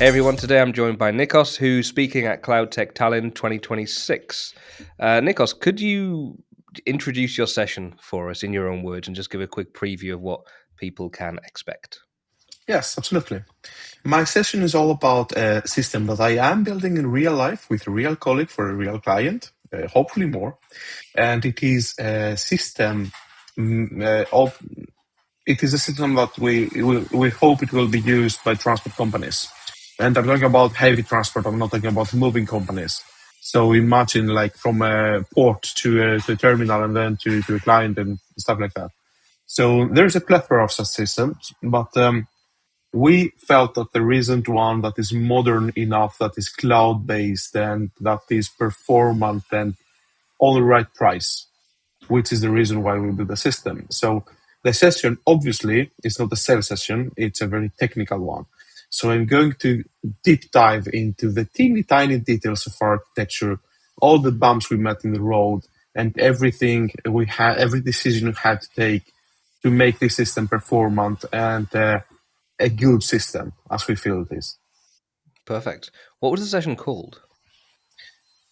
Hey everyone, today I'm joined by Nikos, who's speaking at Cloud Tech Tallinn 2026. Nikos, could you introduce your session for us in your own words and just give a quick preview of what people can expect? Yes, absolutely. My session is all about a system that I am building in real life with a real colleague for a real client, hopefully more. And it is a system of it is a system that we hope it will be used by transport companies. And I'm talking about heavy transport. I'm not talking about moving companies. So imagine like from a port to a terminal and then to a client and stuff like that. So there's a plethora of such systems, but we felt that there isn't one that is modern enough, that is cloud-based, and that is performant and all the right price, which is the reason why we build the system. So the session, obviously, is not a sales session. It's a very technical one. So I'm going to deep dive into the teeny tiny details of architecture, all the bumps we met in the road, and everything we had, every decision we had to take to make this system performant and a good system as we feel it is. Perfect. What was the session called?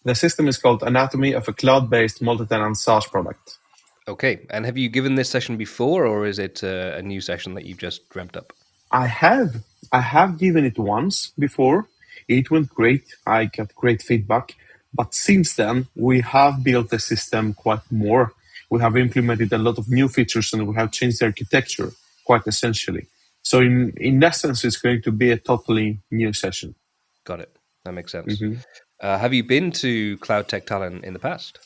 The system is called Anatomy of a Cloud-Based Multi-Tenant SaaS Product. Okay, and have you given this session before, or is it a new session that you've just dreamt up? I have given it once before. It went great. I got great feedback. But since then, we have built the system quite more. We have implemented a lot of new features and we have changed the architecture quite essentially. So in essence, it's going to be a totally new session. Got it. That makes sense. Have you been to Cloud Tech Tallinn in the past?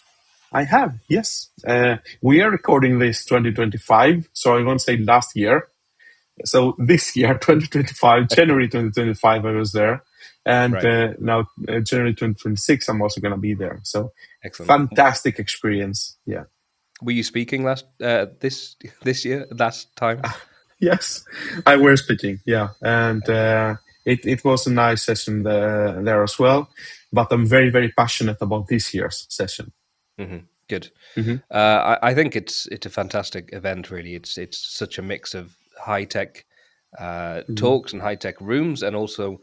I have, yes. We are recording this 2025, so I won't say last year. So this year, 2025, January 2025, I was there. And Right. now January 2026, I'm also going to be there. So Excellent. fantastic experience. Yeah. Were you speaking this year, last time? Yes, I were speaking. Yeah. And it was a nice session there as well. But I'm very, very passionate about this year's session. Good. Mm-hmm. I think it's a fantastic event. Really, it's such a mix of high tech Mm-hmm. talks and high tech rooms, and also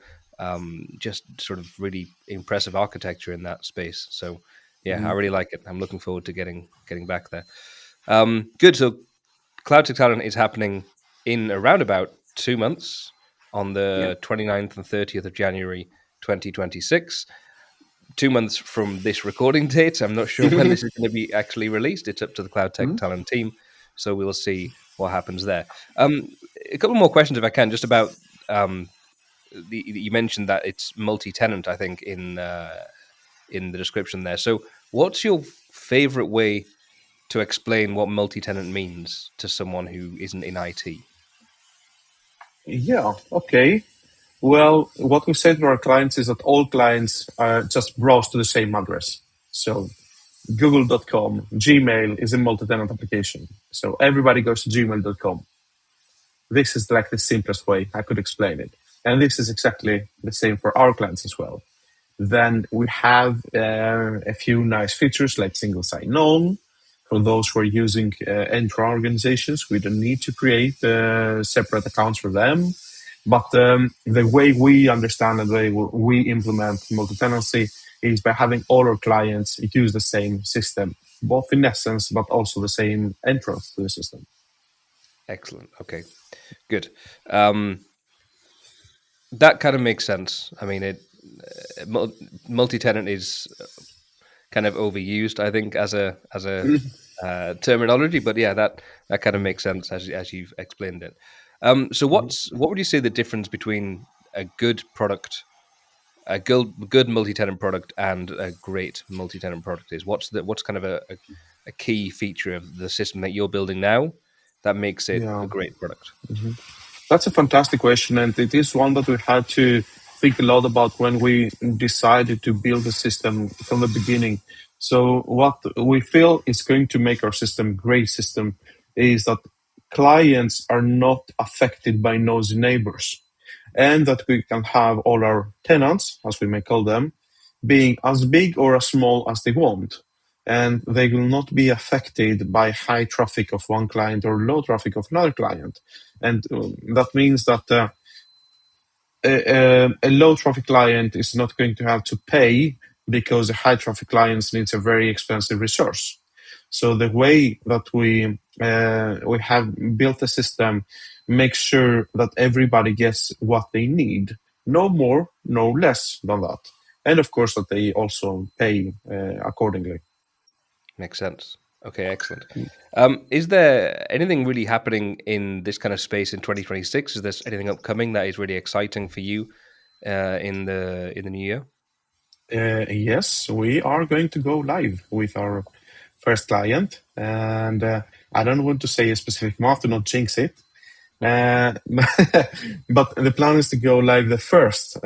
just sort of really impressive architecture in that space. So yeah, I Mm-hmm. really like it. I'm looking forward to getting back there. Good. So Cloud Tech Talent is happening in around about 2 months on Yeah. the 29th and 30th of January 2026. 2 months from this recording date. I'm not sure when this is going to be actually released. It's up to the Cloud Tech Mhm. Talent team. So we'll see what happens there. A couple more questions, if I can, just about you mentioned that it's multi-tenant, I think, in the description there. So what's your favorite way to explain what multi-tenant means to someone who isn't in IT? Yeah. Okay. Well, what we say to our clients is that all clients just browse to the same address. So google.com, Gmail is a multi-tenant application. So everybody goes to gmail.com. This is like the simplest way I could explain it. And this is exactly the same for our clients as well. Then we have a few nice features like single sign-on. For those who are using Entra organizations, we don't need to create separate accounts for them. But the way we understand and the way we implement multi-tenancy is by having all our clients use the same system, both in essence, but also the same entrance to the system. Excellent. Okay, good. That kind of makes sense. I mean, multi-tenant is kind of overused, I think, as a terminology. But yeah, that kind of makes sense as you've explained it. So what would you say the difference between a good product, a good multi-tenant product, and a great multi-tenant product is? What's kind of a key feature of the system that you're building now that makes it a Yeah. great product? That's a fantastic question, and it is one that we had to think a lot about when we decided to build the system from the beginning. So, what we feel is going to make our system great system is that clients are not affected by nosy neighbors, and that we can have all our tenants, as we may call them, being as big or as small as they want. And they will not be affected by high traffic of one client or low traffic of another client. And that means that a low traffic client is not going to have to pay because a high traffic client needs a very expensive resource. So the way that we have built a system makes sure that everybody gets what they need, no more, no less than that, and of course that they also pay accordingly. Makes sense. Okay, excellent. Is there anything really happening in this kind of space in 2026? Is there anything upcoming that is really exciting for you in the new year? Yes, we are going to go live with our first client, and I don't want to say a specific month to not jinx it. But the plan is to go live the first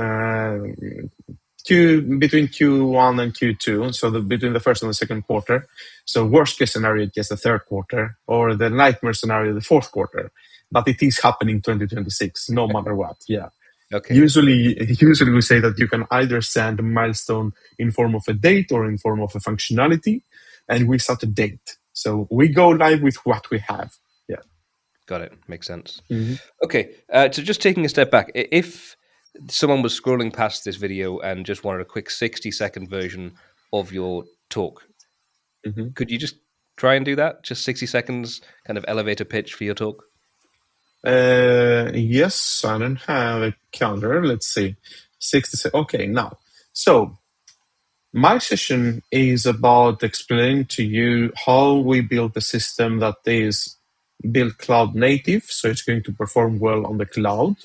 between Q1 and Q2, so between the first and the second quarter. So worst case scenario, it gets the third quarter, or the nightmare scenario, the fourth quarter. But it is happening 2026, no matter what. Yeah. Okay, Usually we say that you can either send a milestone in form of a date or in form of a functionality, and we set a date. So we go live with what we have. Yeah. got it. Makes sense. Mhm. Okay, so just taking a step back, if someone was scrolling past this video and just wanted a quick 60-second version of your talk, Mhm. could you just try and do that? Just 60 seconds, kind of elevator pitch for your talk? Yes, I don't have a counter. Let's see. 60. Okay, now. So my session is about explaining to you how we build a system that is built cloud native, so it's going to perform well on the cloud.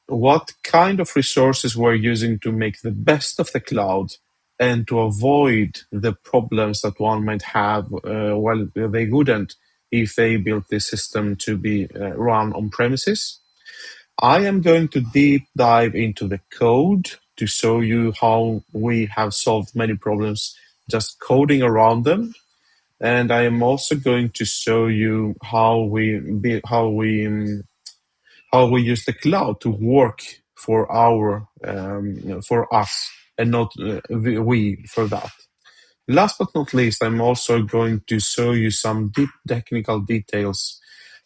What kind of resources we're using to make the best of the cloud and to avoid the problems that one might have, well, they wouldn't if they built this system to be run on premises. I am going to deep dive into the code to show you how we have solved many problems just coding around them. And I am also going to show you how we use the cloud to work for for us and not we for that. Last but not least, I'm also going to show you some deep technical details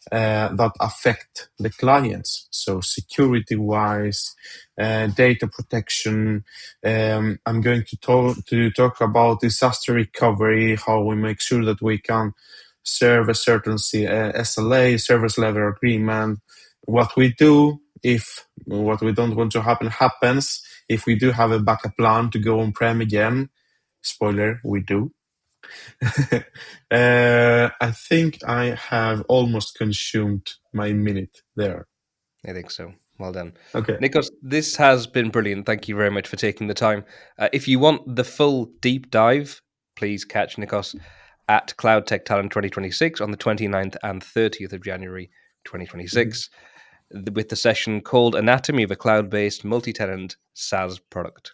that affect the clients. So security wise, data protection. I'm going to talk about disaster recovery, how we make sure that we can serve a certain SLA, service level agreement. What we do if what we don't want to happen happens, if we do have a backup plan to go on prem again, spoiler, we do. I think I have almost consumed my minute there. I think so. Well done. Okay. Nikos, this has been brilliant. Thank you very much for taking the time. If you want the full deep dive, please catch Nikos at Cloud Tech Talent 2026 on the 29th and 30th of January Mhm. 2026 with the session called Anatomy of a Cloud Based Multi Tenant SaaS Product.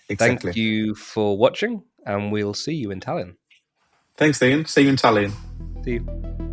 Thank Exactly. you for watching, and we'll see you in Tallinn. Thanks, Ian. See you in Tallinn. See you.